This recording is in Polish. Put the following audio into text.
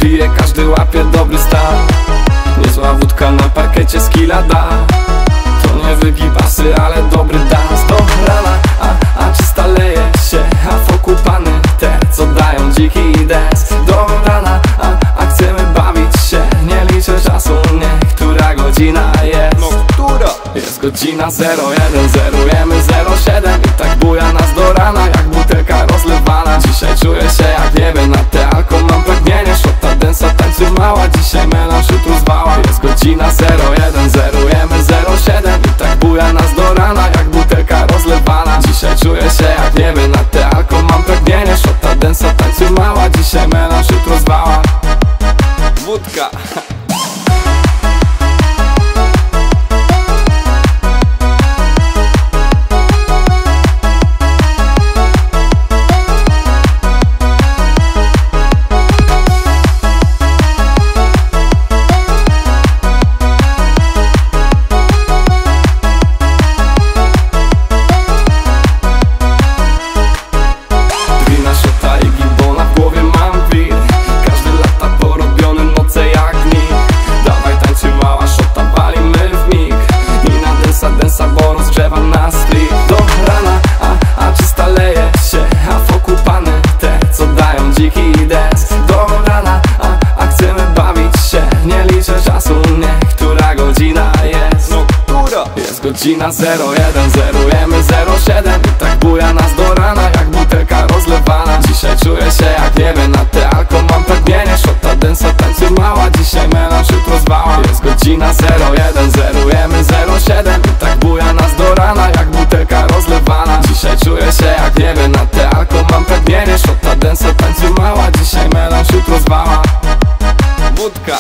pije, każdy łapie dobry stan. Niezła wódka na parkecie skilla da. To nie wygibasy, ale dobry dans. Do rana, a czysta leje się, a wokół pany te, co dają dziki dance. Do rana, a chcemy bawić się, nie liczę czasu, nie, która godzina jest. No która? Jest godzina 01, zerujemy 07 i tak buja nas do rana, jak butelka rozlewana. Dzisiaj czuję się jak niebie na te alko, mam pragnienie szota, densa, tańczy mała. Dzisiaj melanż, jutro zwała. Jest godzina 01, zerujemy 07 i tak buja nas do rana, jak butelka rozlewana. Dzisiaj czuję się jak niebie na te alko, mam pragnienie szota, densa, tańczy mała. Dzisiaj melanż, jutro zwała. Wódka. Godzina 01, zerujemy 07 i tak buja nas do rana, jak butelka rozlewana. Dzisiaj czuję się jak niebie na te alko, mam pragnienie szota, densa, tańczy mała. Dzisiaj melanż, jutro zwała. Jest godzina 01, zerujemy 07 i tak buja nas do rana, jak butelka rozlewana. Dzisiaj czuję się jak niebie na te alko, mam pragnienie szota, densa, tańczy mała. Dzisiaj melanż, jutro zwała. Wódka.